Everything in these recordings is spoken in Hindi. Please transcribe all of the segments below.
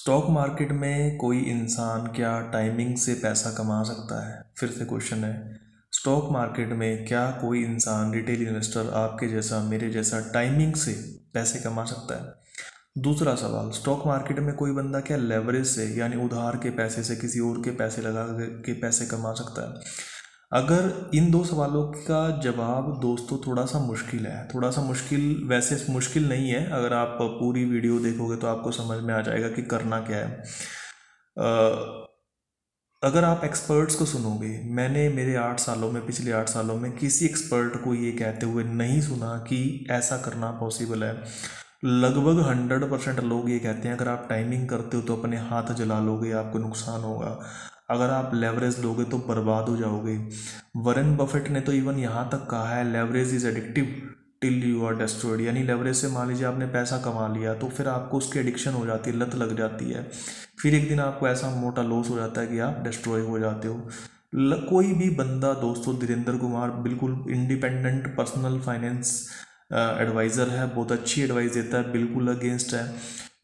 स्टॉक मार्केट में कोई इंसान क्या टाइमिंग से पैसा कमा सकता है? फिर से क्वेश्चन है, स्टॉक मार्केट में क्या कोई इंसान, रिटेल इन्वेस्टर आपके जैसा, मेरे जैसा, टाइमिंग से पैसे कमा सकता है? दूसरा सवाल, स्टॉक मार्केट में कोई बंदा क्या लेवरेज से यानी उधार के पैसे से किसी और के पैसे लगा के पैसे कमा सकता है? अगर इन दो सवालों का जवाब दोस्तों थोड़ा सा मुश्किल है, थोड़ा सा मुश्किल, वैसे मुश्किल नहीं है, अगर आप पूरी वीडियो देखोगे तो आपको समझ में आ जाएगा कि करना क्या है। अगर आप एक्सपर्ट्स को सुनोगे, मैंने मेरे 8 सालों में, पिछले 8 सालों में किसी एक्सपर्ट को ये कहते हुए नहीं सुना कि ऐसा करना पॉसिबल है। लगभग 100% लोग ये कहते हैं अगर आप टाइमिंग करते हो तो अपने हाथ जला लोगे, आपको नुकसान होगा। अगर आप लेवरेज लोगे तो बर्बाद हो जाओगे। वॉरेन बफेट ने तो इवन यहाँ तक कहा है, leverage is addictive till you are destroyed. यानी लेवरेज से मान लीजिए आपने पैसा कमा लिया तो फिर आपको उसकी एडिक्शन हो जाती है, लत लग जाती है। फिर एक दिन आपको ऐसा मोटा लॉस हो जाता है कि आप डिस्ट्रॉय हो जाते हो। कोई भी बंदा दोस्तों, धीरेन्द्र कुमार बिल्कुल इंडिपेंडेंट पर्सनल फाइनेंस एडवाइज़र है, बहुत अच्छी एडवाइस देता है, बिल्कुल अगेंस्ट है।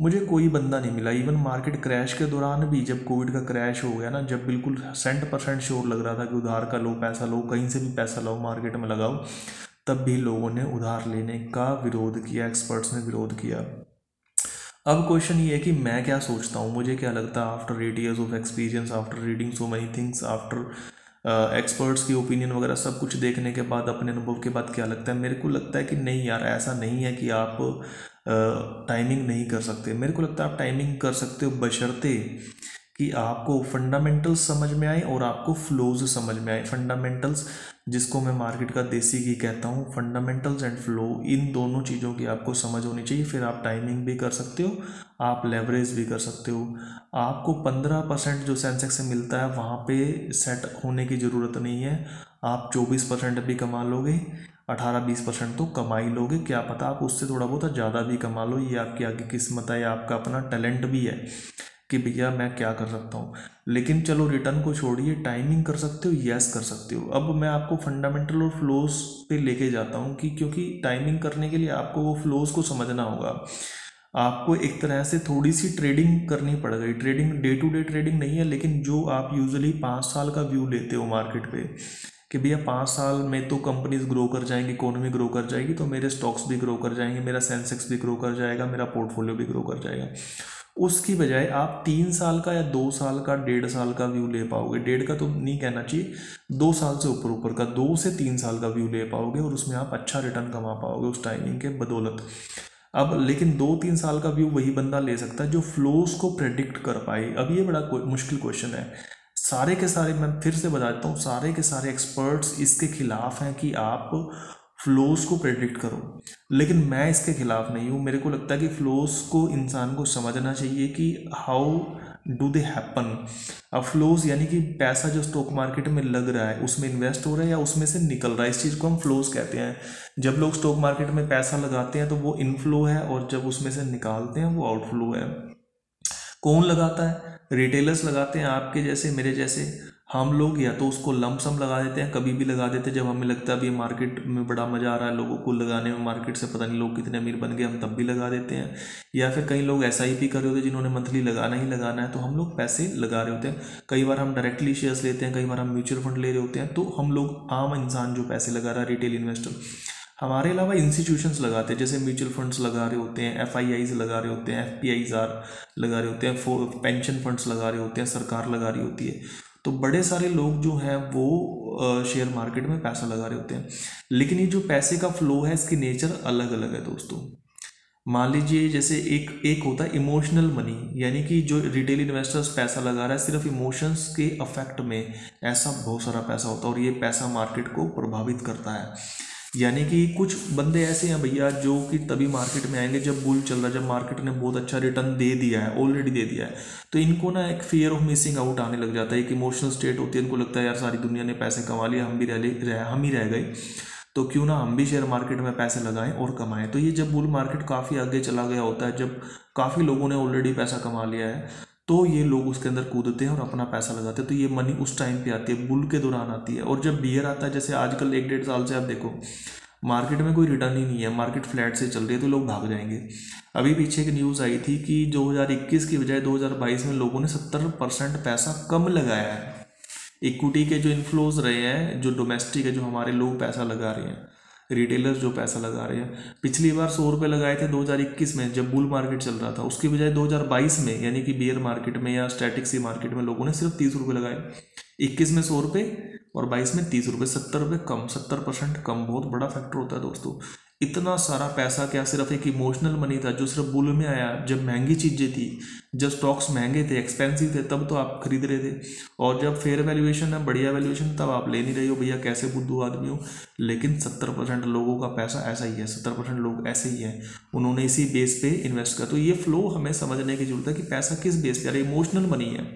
मुझे कोई बंदा नहीं मिला, इवन मार्केट क्रैश के दौरान भी, जब कोविड का क्रैश हो गया ना, जब बिल्कुल 100% श्योर लग रहा था कि उधार का लो, पैसा लो, कहीं से भी पैसा लो, मार्केट में लगाओ, तब भी लोगों ने उधार लेने का विरोध किया, एक्सपर्ट्स ने विरोध किया। अब क्वेश्चन ये है कि मैं क्या सोचता हूँ, मुझे क्या लगता है after 8 years of experience, after reading so many things, after experts की ओपिनियन वगैरह सब कुछ देखने के बाद, अपने अनुभव के बाद क्या लगता है? मेरे को लगता है कि नहीं यार, ऐसा नहीं है कि आप टाइमिंग नहीं कर सकते। मेरे को लगता है आप टाइमिंग कर सकते हो, बशर्ते कि आपको फंडामेंटल्स समझ में आए और आपको फ्लोज समझ में आए। फंडामेंटल्स, जिसको मैं मार्केट का देसी घी कहता हूँ, फंडामेंटल्स एंड फ्लो, इन दोनों चीज़ों की आपको समझ होनी चाहिए। फिर आप टाइमिंग भी कर सकते हो, आप लेवरेज भी कर सकते हो। आपको 15% जो सेंसेक्स से मिलता है वहाँ पे सेट होने की ज़रूरत नहीं है। आप 24% भी कमा लोगे, 18-20% तो कमा ही लोगे। क्या पता आप उससे थोड़ा बहुत ज़्यादा भी कमा लो, ये आपकी आगे किस्मत है, या आपका अपना टैलेंट भी है कि भैया मैं क्या कर सकता हूँ। लेकिन चलो रिटर्न को छोड़िए, टाइमिंग कर सकते हो, यस कर सकते हो। अब मैं आपको फंडामेंटल और फ्लोज पे लेके जाता हूँ कि क्योंकि टाइमिंग करने के लिए आपको वो फ्लोज को समझना होगा। आपको एक तरह से थोड़ी सी ट्रेडिंग करनी पड़ गई। Trading day to day trading नहीं है, लेकिन जो आप यूजुअली 5 साल का व्यू लेते हो मार्केट पे कि भैया 5 साल में तो कंपनीज ग्रो कर जाएंगी, इकोनॉमी ग्रो कर जाएगी, तो मेरे स्टॉक्स भी ग्रो कर जाएंगे, मेरा सेंसेक्स भी ग्रो कर जाएगा, मेरा पोर्टफोलियो भी ग्रो कर जाएगा। उसकी बजाय आप 3 साल का या 2 साल का, 1.5 साल का व्यू ले पाओगे। 1.5 का तो नहीं कहना चाहिए, 2 साल से ऊपर ऊपर का, 2 से 3 साल का व्यू ले पाओगे और उसमें आप अच्छा रिटर्न कमा पाओगे उस टाइमिंग के बदौलत। अब लेकिन 2-3 साल का व्यू वही बंदा ले सकता है जो फ्लोज को प्रेडिक्ट कर पाए। अब ये बड़ा मुश्किल क्वेश्चन है। सारे के सारे, मैं फिर से बताता हूँ, सारे के सारे एक्सपर्ट्स इसके खिलाफ हैं कि आप फ्लोज को प्रेडिक्ट करो, लेकिन मैं इसके खिलाफ नहीं हूँ। मेरे को लगता है कि फ्लोज को इंसान को समझना चाहिए कि हाउ डू दे हैपन। अब फ्लोज यानी कि पैसा जो स्टॉक मार्केट में लग रहा है उसमें इन्वेस्ट हो रहा है या उसमें से निकल रहा है, इस चीज़ को हम फ्लोज कहते हैं। जब लोग स्टॉक मार्केट में पैसा लगाते हैं तो वो इनफ्लो है, और जब उसमें से निकालते हैं वो आउटफ्लो है। कौन लगाता है? रिटेलर्स लगाते हैं, आपके जैसे, मेरे जैसे। हम लोग या तो उसको लमसम लगा देते हैं, कभी भी लगा देते हैं जब हमें लगता है अभी मार्केट में बड़ा मज़ा आ रहा है लोगों को लगाने में, मार्केट से पता नहीं लोग कितने अमीर बन गए, हम तब भी लगा देते हैं। या फिर कई लोग SIP कर रहे होते हैं जिन्होंने मंथली लगाना ही लगाना है, तो हम लोग पैसे लगा रहे होते हैं। कई बार हम डायरेक्टली शेयर्स लेते हैं, कई बार हम म्यूचुअल फंड ले रहे होते हैं। तो हम लोग, आम इंसान जो पैसे लगा रहा है, रिटेल इन्वेस्टर, हमारे अलावा इंस्टीट्यूशंस लगाते हैं, जैसे म्यूचुअल फंड्स लगा रहे होते हैं, FIIs लगा रहे होते हैं, FPIs लगा रहे होते हैं, पेंशन फंड्स लगा रहे होते हैं, सरकार लगा रही होती है। तो बड़े सारे लोग जो हैं वो शेयर मार्केट में पैसा लगा रहे होते हैं। लेकिन ये जो पैसे का फ्लो है, इसकी नेचर अलग अलग है दोस्तों। मान लीजिए जैसे एक होता है इमोशनल मनी, यानी कि जो रिटेल इन्वेस्टर्स पैसा लगा रहा है सिर्फ इमोशंस के अफेक्ट में, ऐसा बहुत सारा पैसा होता है और ये पैसा मार्केट को प्रभावित करता है। यानी कि कुछ बंदे ऐसे हैं भैया जो कि तभी मार्केट में आएंगे जब बुल चल रहा है, जब मार्केट ने बहुत अच्छा रिटर्न दे दिया है, ऑलरेडी दे दिया है, तो इनको ना एक फियर ऑफ मिसिंग आउट आने लग जाता है, एक इमोशनल स्टेट होती है। इनको लगता है यार सारी दुनिया ने पैसे कमा लिए, हम ही रह गए, तो क्यों ना हम भी शेयर मार्केट में पैसे लगाएं और कमाएं। तो ये जब बुल मार्केट काफ़ी आगे चला गया होता है, जब काफ़ी लोगों ने ऑलरेडी पैसा कमा लिया है, तो ये लोग उसके अंदर कूदते हैं और अपना पैसा लगाते हैं। तो ये मनी उस टाइम पे आती है, बुल के दौरान आती है। और जब बियर आता है, जैसे आजकल 1-1.5 साल से आप देखो, मार्केट में कोई रिटर्न ही नहीं है, मार्केट फ्लैट से चल रही है तो लोग भाग जाएंगे। अभी पीछे एक न्यूज़ आई थी कि 2021 की बजाय 2022 में लोगों ने 70% पैसा कम लगाया है। इक्विटी के जो इन्फ्लोज रहे हैं, जो डोमेस्टिक है, जो हमारे लोग पैसा लगा रहे हैं, रिटेलर्स जो पैसा लगा रहे हैं, पिछली बार 100 रुपये लगाए थे 2021 में जब बुल मार्केट चल रहा था, उसकी बजाय 2022 में यानी कि बियर मार्केट में या स्टैटिक सी मार्केट में लोगों ने सिर्फ 30 रुपये लगाए। 21 में 100 रुपये और 22 में 30 रुपये, 70 रुपये कम, 70% कम। बहुत बड़ा फैक्टर होता है दोस्तों। इतना सारा पैसा क्या सिर्फ एक इमोशनल मनी था जो सिर्फ बुल में आया जब महंगी चीज़ें थी, जब स्टॉक्स महंगे थे, एक्सपेंसिव थे, तब तो आप खरीद रहे थे। और जब फेयर वैल्यूएशन है, बढ़िया वैल्यूएशन, तब आप ले नहीं रहे हो भैया, कैसे बुद्धू आदमी हो। लेकिन 70% लोगों का पैसा ऐसा ही है, 70% लोग ऐसे ही हैं, उन्होंने इसी बेस पे इन्वेस्ट किया। तो ये फ्लो हमें समझने की जरूरत है कि पैसा किस बेस पे आ रहा है। इमोशनल मनी है,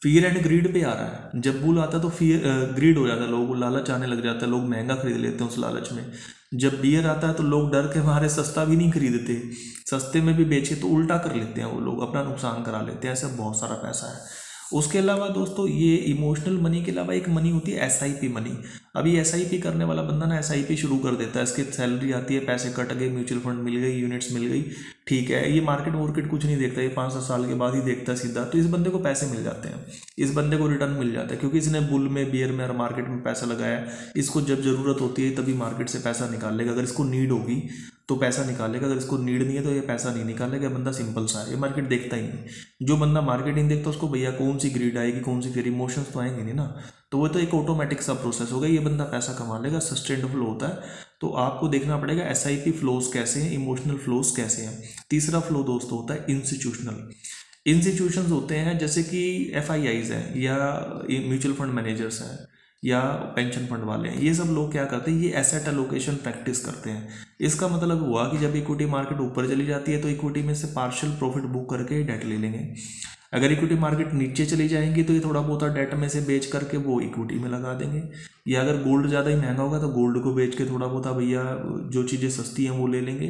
फियर एंड ग्रीड पे आ रहा है। जब बुल आता है तो फियर ग्रीड हो जाता है, लोगों को लालच आने लग जाता है, लोग महंगा खरीद लेते हैं उस लालच में। जब बियर आता है तो लोग डर के मारे सस्ता भी नहीं खरीदते, सस्ते में भी बेचे तो उल्टा कर लेते हैं, वो लोग अपना नुकसान करा लेते हैं। ऐसा बहुत सारा पैसा है। उसके अलावा दोस्तों ये इमोशनल मनी के अलावा एक मनी होती है एसआईपी मनी। अभी एसआईपी करने वाला बंदा ना एसआईपी शुरू कर देता है, इसकी सैलरी आती है, पैसे कट गए, म्यूचुअल फंड मिल गई, यूनिट्स मिल गई, ठीक है, ये मार्केट वार्केट कुछ नहीं देखता, ये 5-7 साल के बाद ही देखता है सीधा। तो इस बंदे को पैसे मिल जाते हैं, इस बंदे को रिटर्न मिल जाता है, क्योंकि इसने बुल में, बियर में और मार्केट में पैसा लगाया। इसको जब जरूरत होती है तभी मार्केट से पैसा निकाल लेगा, अगर इसको नीड होगी तो पैसा निकालेगा, अगर इसको नीड नहीं है तो ये पैसा नहीं निकालेगा। बंदा सिंपल सा है, ये मार्केट देखता ही नहीं। जो बंदा मार्केट नहीं देखता उसको भैया कौन सी ग्रीड आएगी, कौन सी फिर इमोशंस तो आएंगे नहीं ना। तो वो तो एक ऑटोमेटिक सा प्रोसेस होगा, ये बंदा पैसा कमा लेगा, सस्टेनेबल होता है। तो आपको देखना पड़ेगा एसआईपी फ्लोज कैसे हैं, इमोशनल फ्लोज कैसे हैं। तीसरा फ्लो दोस्तों होता है इंस्टीट्यूशनल। इंस्टीट्यूशंस होते हैं जैसे कि एफआईआईज हैं या म्यूचुअल फंड मैनेजर्स हैं या पेंशन फंड वाले हैं। ये सब लोग क्या करते हैं, ये एसेट एलोकेशन प्रैक्टिस करते हैं। इसका मतलब हुआ कि जब इक्विटी मार्केट ऊपर चली जाती है तो इक्विटी में से पार्शियल प्रॉफिट बुक करके डेट ले लेंगे। अगर इक्विटी मार्केट नीचे चली जाएंगी तो ये थोड़ा बहुत डेट में से बेच करके वो इक्विटी में लगा देंगे, या अगर गोल्ड ज़्यादा ही महंगा होगा तो गोल्ड को बेच के थोड़ा बहुत भैया जो चीज़ें सस्ती हैं वो ले लेंगे।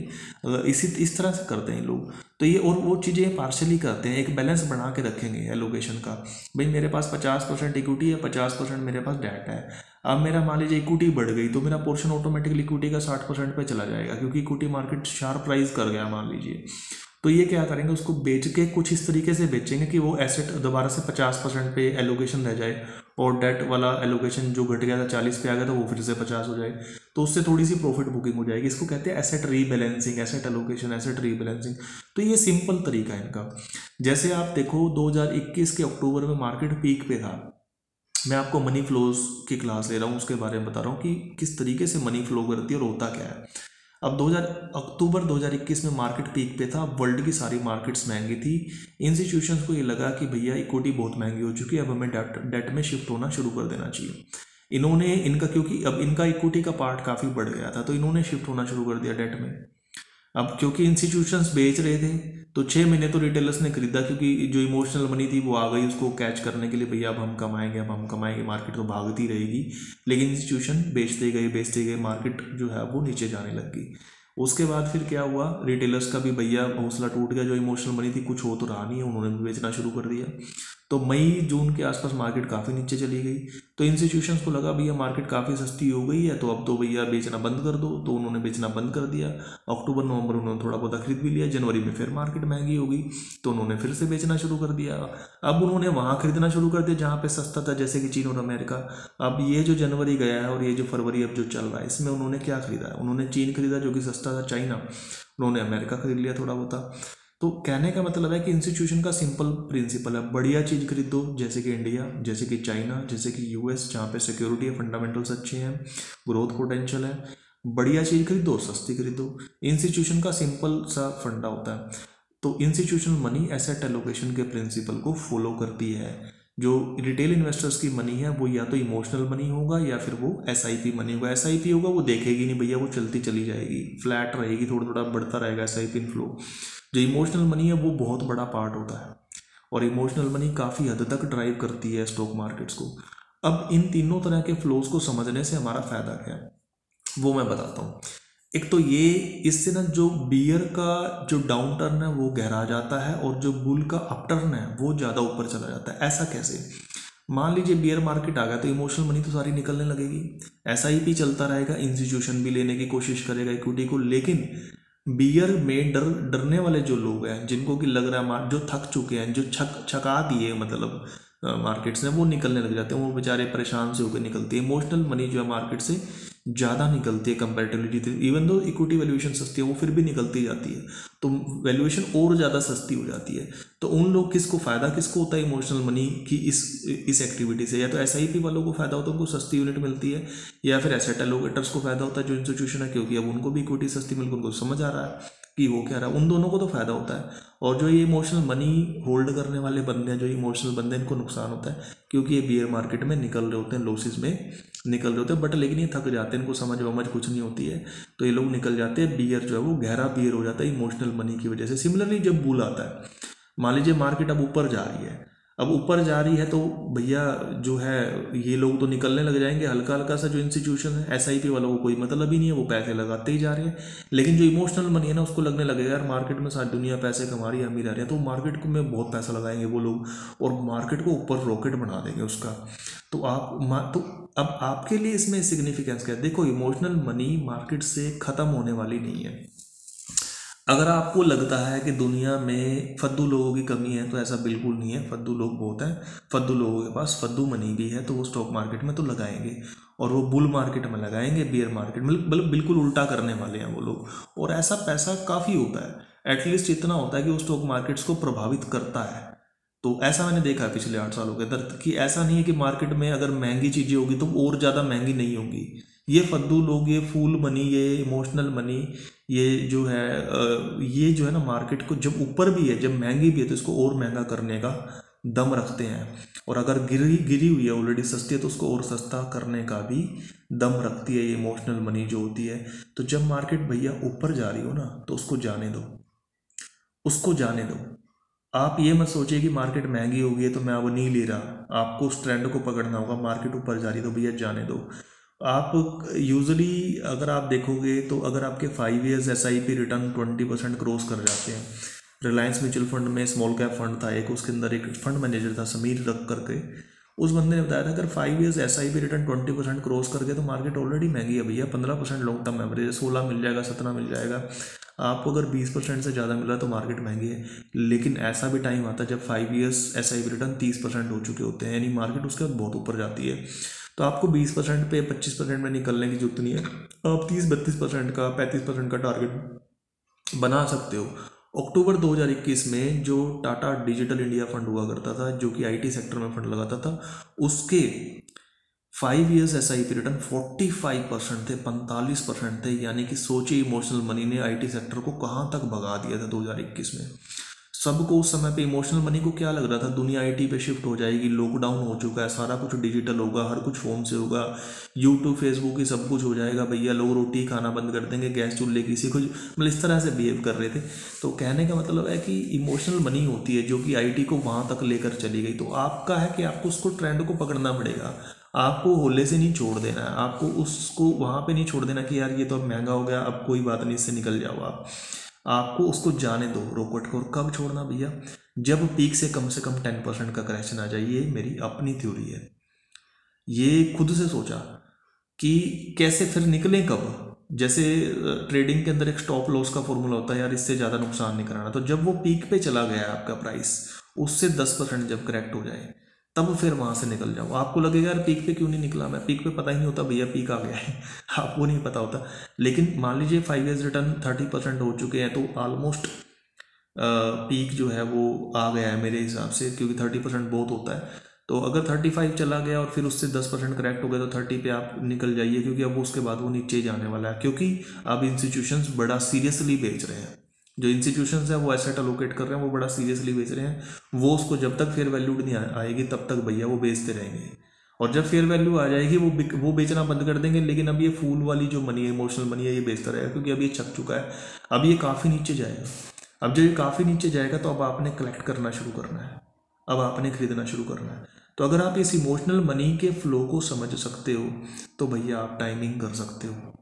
इस तरह से करते हैं लोग। तो ये और वो चीज़ें पार्शली करते हैं, एक बैलेंस बना के रखेंगे एलोकेशन का। भाई मेरे पास 50% इक्विटी है, 50% मेरे पास डेट है। अब मेरा मान लीजिए इक्विटी बढ़ गई तो मेरा पोर्शन ऑटोमेटिकली इक्विटी का 60% पे चला जाएगा, क्योंकि इक्विटी मार्केट शार्प राइज कर गया मान लीजिए। तो ये क्या करेंगे, उसको बेच के कुछ इस तरीके से बेचेंगे कि वो एसेट दोबारा से 50% पे एलोकेशन रह जाए, और डेट वाला एलोकेशन जो घट गया था 40 पे आ गया था वो फिर से 50 हो जाए, तो उससे थोड़ी सी प्रॉफिट बुकिंग हो जाएगी। इसको कहते हैं asset rebalancing, asset allocation, asset rebalancing. तो ये सिंपल तरीका है इनका। जैसे आप देखो 2021 के अक्टूबर में मार्केट पीक पे था। मैं आपको मनी फ्लोज की क्लास ले रहा हूँ, उसके बारे में बता रहा हूँ कि किस तरीके से मनी फ्लो करती है और होता क्या है। अब अक्टूबर 2021 में मार्केट पीक पे था, वर्ल्ड की सारी मार्केट्स महंगी थी। इंस्टीट्यूशंस को ये लगा कि भैया इक्विटी बहुत महंगी हो चुकी है, अब हमें डेट में शिफ्ट होना शुरू कर देना चाहिए। इन्होंने इनका, क्योंकि अब इनका इक्विटी का पार्ट काफ़ी बढ़ गया था, तो इन्होंने शिफ्ट होना शुरू कर दिया डेट में। अब क्योंकि इंस्टीट्यूशंस बेच रहे थे तो 6 महीने तो रिटेलर्स ने खरीदा, क्योंकि जो इमोशनल मनी थी वो आ गई उसको कैच करने के लिए, भैया अब हम कमाएंगे, अब हम कमाएंगे, मार्केट तो भागती रहेगी। लेकिन इंस्टीट्यूशन बेचते गए, मार्केट जो है वो नीचे जाने लग गई। उसके बाद फिर क्या हुआ, रिटेलर्स का भी भैया हौसला टूट गया, जो इमोशनल मनी थी कुछ हो तो रहा नहीं है, उन्होंने भी बेचना शुरू कर दिया। तो मई जून के आसपास मार्केट काफ़ी नीचे चली गई। तो इंस्टीट्यूशंस को लगा भैया मार्केट काफ़ी सस्ती हो गई है, तो अब तो भैया बेचना बंद कर दो, तो उन्होंने बेचना बंद कर दिया। अक्टूबर नवंबर उन्होंने थोड़ा बहुत खरीद भी लिया, जनवरी में फिर मार्केट महंगी हो गई तो उन्होंने फिर से बेचना शुरू कर दिया। अब उन्होंने वहाँ खरीदना शुरू कर दिया जहाँ पे सस्ता था, जैसे कि चीन और अमेरिका। अब ये जो जनवरी गया है और ये जो फरवरी अब जो चल रहा है, इसमें उन्होंने क्या खरीदा है, उन्होंने चीन खरीदा जो कि सस्ता था, चाइना, उन्होंने अमेरिका खरीद लिया थोड़ा बहुत। तो कहने का मतलब है कि इंस्टीट्यूशन का सिंपल प्रिंसिपल है, बढ़िया चीज़ खरीदो, जैसे कि इंडिया, जैसे कि चाइना, जैसे कि यूएस, जहाँ पे सिक्योरिटी है, फंडामेंटल्स अच्छे हैं, ग्रोथ पोटेंशियल है, बढ़िया चीज़ खरीदो, सस्ती खरीदो। इंस्टीट्यूशन का सिंपल सा फंडा होता है। तो इंस्टीट्यूशनल मनी एसेट एलोकेशन के प्रिंसिपल को फॉलो करती है। जो रिटेल इन्वेस्टर्स की मनी है वो या तो इमोशनल मनी होगा या फिर वो एसआईपी मनी होगा। एसआईपी होगा वो देखेगी नहीं भैया, वो चलती चली जाएगी, फ्लैट रहेगी, थोड़ा थोड़ा बढ़ता रहेगा एसआईपी इनफ्लो। जो इमोशनल मनी है वो बहुत बड़ा पार्ट होता है, और इमोशनल मनी काफ़ी हद तक ड्राइव करती है स्टॉक मार्केट्स को। अब इन तीनों तरह के फ्लोज को समझने से हमारा फ़ायदा क्या है वो मैं बताता हूँ। एक तो ये, इससे ना जो बियर का जो डाउन टर्न है वो गहरा जाता है और जो बुल का अप टर्न है वो ज़्यादा ऊपर चला जाता है। ऐसा कैसे? मान लीजिए बियर मार्केट आ गया तो इमोशनल मनी तो सारी निकलने लगेगी, एसआईपी चलता रहेगा, इंस्टीट्यूशन भी लेने की कोशिश करेगा इक्विटी को, लेकिन बियर में डरने वाले जो लोग हैं, जिनको कि लग रहा है जो थक चुके हैं, जो छका दिए मतलब मार्केट्स ने, वो निकलने लग जाते हैं, वो बेचारे परेशान से होकर निकलती है। इमोशनल मनी जो है मार्केट से ज़्यादा निकलती है comparatively, even though equity valuation सस्ती है वो फिर भी निकलती जाती है, तो वैल्यूएशन और ज़्यादा सस्ती हो जाती है। तो उन लोग किसको फ़ायदा किसको होता है इमोशनल मनी की इस एक्टिविटी से? या तो एसआईपी वालों को फ़ायदा होता है, उनको सस्ती यूनिट मिलती है, या फिर एसेट एलोकेटर्स को फ़ायदा होता है जो इंस्टीट्यूशन है, क्योंकि अब उनको भी इक्विटी सस्ती मिलकर उनको समझ आ रहा है कि हो क्या रहा है, उन दोनों को तो फ़ायदा होता है। और जो ये इमोशनल मनी होल्ड करने वाले बंदे हैं, जो इमोशनल बंदे हैं, इनको नुकसान होता है, क्योंकि ये बियर मार्केट में निकल रहे होते हैं, लॉसेस में निकल रहे होते हैं, बट लेकिन ये थक जाते हैं, इनको समझ वमझ कुछ नहीं होती है, तो ये लोग निकल जाते हैं। बियर जो है वो गहरा बियर हो जाता है इमोशनल मनी की वजह से। सिमिलरली जब बुल आता है, मान लीजिए मार्केट अब ऊपर जा रही है, अब ऊपर जा रही है तो भैया जो है ये लोग तो निकलने लग जाएंगे, हल्का हल्का सा जो इंस्टीट्यूशन है एसआईपी वालों को कोई मतलब ही नहीं है, वो पैसे लगाते ही जा रहे हैं। लेकिन जो इमोशनल मनी है ना, उसको लगने लगेगा यार मार्केट में सारी दुनिया पैसे कमा रही है, अमीर आ रही है, तो मार्केट को में बहुत पैसा लगाएंगे वो लोग, और मार्केट को ऊपर रॉकेट बना देंगे उसका। तो तो अब आपके लिए इसमें सिग्निफिकेंस क्या है? देखो, इमोशनल मनी मार्केट से ख़त्म होने वाली नहीं है। अगर आपको लगता है कि दुनिया में फद्दू लोगों की कमी है, तो ऐसा बिल्कुल नहीं है, फद्दू लोग बहुत हैं। फद्दू लोगों के पास फद्दू मनी भी है, तो वो स्टॉक मार्केट में तो लगाएंगे, और वो बुल मार्केट में लगाएंगे, बियर मार्केट में मतलब बिल्कुल उल्टा करने वाले हैं वो लोग। और ऐसा पैसा काफ़ी होता है, एटलीस्ट इतना होता है कि वो स्टॉक मार्केट्स को प्रभावित करता है। तो ऐसा मैंने देखा है पिछले 8 सालों के अंदर, कि ऐसा नहीं है कि मार्केट में अगर महंगी चीज़ें होगी तो और ज़्यादा महंगी नहीं होंगी। ये फद्दू लोग, ये फूल मनी, ये इमोशनल मनी, ये जो है ना, मार्केट को जब ऊपर भी है, जब महंगी भी है, तो इसको और महंगा करने का दम रखते हैं। और अगर गिरी हुई है ऑलरेडी सस्ती है, तो उसको और सस्ता करने का भी दम रखती है ये इमोशनल मनी जो होती है। तो जब मार्केट भैया ऊपर जा रही हो ना, तो उसको जाने दो, उसको जाने दो। आप ये मत सोचिए कि मार्केट महंगी हो गई है तो मैं अब नहीं ले रहा, आपको उस ट्रेंड को पकड़ना होगा। मार्केट ऊपर जा रही है तो भैया जाने दो। आप यूजुअली अगर आप देखोगे तो अगर आपके 5 ईयर्स एसआईपी रिटर्न 20% क्रॉस कर जाते हैं, रिलायंस म्यूचुअल फंड में स्मॉल कैप फंड था एक, उसके अंदर एक फंड मैनेजर था समीर रख करके, उस बंदे ने बताया था अगर 5 ईयर्स एसआईपी रिटर्न 20% क्रॉस कर गया तो मार्केट ऑलरेडी महंगी है भैया, 15% लॉन्ग टर्म एवरेज, 16 मिल जाएगा, 17 मिल जाएगा। आपको अगर 20% से ज़्यादा मिल रहा है तो मार्केट महंगी है। लेकिन ऐसा भी टाइम आता है जब 5 ईयर्स एसआईपी रिटर्न 30% हो चुके होते हैं, यानी मार्केट उसके बाद बहुत ऊपर जाती है। तो आपको 20% पे 25% में निकलने की जरूरत नहीं है, आप 30-32% का 35% का टारगेट बना सकते हो। अक्टूबर 2021 में जो टाटा डिजिटल इंडिया फंड हुआ करता था, जो कि आईटी सेक्टर में फंड लगाता था, उसके 5 ईयर्स एसआईपी रिटर्न 45% थे, 45% थे। यानी कि सोचिए इमोशनल मनी ने आईटी सेक्टर को कहाँ तक भगा दिया था 2021 में। सबको उस समय पे इमोशनल मनी को क्या लग रहा था, दुनिया आईटी पे शिफ्ट हो जाएगी, लॉकडाउन हो चुका है, सारा कुछ डिजिटल होगा, हर कुछ फोन से होगा, यूट्यूब फेसबुक ही सब कुछ हो जाएगा भैया, लोग रोटी खाना बंद कर देंगे, गैस चूल्हे किसी को, मतलब इस तरह से बिहेव कर रहे थे। तो कहने का मतलब है कि इमोशनल मनी होती है जो कि आईटी को वहाँ तक लेकर चली गई। तो आपका है कि आपको उसको ट्रेंड को पकड़ना पड़ेगा, आपको होले से नहीं छोड़ देना है, आपको उसको वहाँ पे नहीं छोड़ देना कि यार ये तो अब महंगा हो गया, अब कोई बात नहीं, इससे निकल जाओ आप। आपको उसको जाने दो रॉकेट को। और कब छोड़ना भैया? जब पीक से कम 10% का करेक्शन आ जाए। ये मेरी अपनी थ्योरी है, ये खुद से सोचा कि कैसे फिर निकलें कब। जैसे ट्रेडिंग के अंदर एक स्टॉप लॉस का फॉर्मूला होता है, यार इससे ज़्यादा नुकसान नहीं कराना। तो जब वो पीक पे चला गया आपका प्राइस, उससे 10% जब करेक्ट हो जाए, तब फिर वहाँ से निकल जाओ। आपको लगेगा यार पीक पे क्यों नहीं निकला मैं, पीक पे पता ही नहीं होता भैया पीक आ गया है आपको नहीं पता होता। लेकिन मान लीजिए 5 ईयर्स रिटर्न 30% हो चुके हैं, तो ऑलमोस्ट पीक जो है वो आ गया है मेरे हिसाब से, क्योंकि 30% बहुत होता है। तो अगर 35 चला गया और फिर उससे 10% करेक्ट हो गया तो 30 पे आप निकल जाइए, क्योंकि अब उसके बाद वो नीचे जाने वाला है, क्योंकि अब इंस्टीट्यूशंस बड़ा सीरियसली बेच रहे हैं। जो इंस्टीट्यूशंस है वो एसेट अलोकेट कर रहे हैं, वो बड़ा सीरियसली बेच रहे हैं। वो उसको जब तक फेयर वैल्यू नहीं आएगी तब तक भैया वो बेचते रहेंगे, और जब फेयर वैल्यू आ जाएगी वो बेचना बंद कर देंगे। लेकिन अब ये फूल वाली जो मनी है, इमोशनल मनी है, ये बेचता रहेगा, क्योंकि अब ये छक चुका है, अब ये काफ़ी नीचे जाएगा। अब जब ये काफ़ी नीचे जाएगा तो अब आपने कलेक्ट करना शुरू करना है, अब आपने खरीदना शुरू करना है। तो अगर आप इस इमोशनल मनी के फ्लो को समझ सकते हो तो भैया आप टाइमिंग कर सकते हो,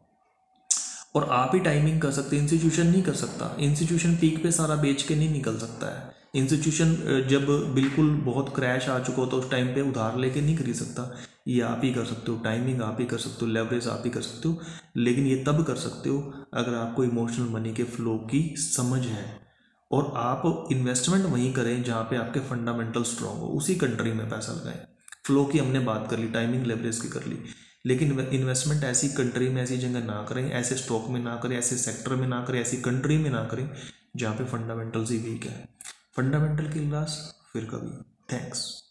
और आप ही टाइमिंग कर सकते, इंस्टीट्यूशन नहीं कर सकता। इंस्टीट्यूशन पीक पे सारा बेच के नहीं निकल सकता है, इंस्टीट्यूशन जब बिल्कुल बहुत क्रैश आ चुका हो तो उस टाइम पे उधार लेके नहीं खरीद सकता। ये आप ही कर सकते हो, टाइमिंग आप ही कर सकते हो, लेवरेज आप ही कर सकते हो, लेकिन ये तब कर सकते हो अगर आपको इमोशनल मनी के फ्लो की समझ है और आप इन्वेस्टमेंट वहीं करें जहाँ पे आपके फंडामेंटल स्ट्रॉन्ग हो, उसी कंट्री में पैसा लगाएं। फ्लो की हमने बात कर ली, टाइमिंग लेवरेज की कर ली, लेकिन इन्वेस्टमेंट ऐसी कंट्री में, ऐसी जगह ना करें, ऐसे स्टॉक में ना करें, ऐसे सेक्टर में ना करें, ऐसी कंट्री में ना करें जहाँ पे फंडामेंटल्स ही वीक है। फंडामेंटल की लॉस फिर कभी। थैंक्स।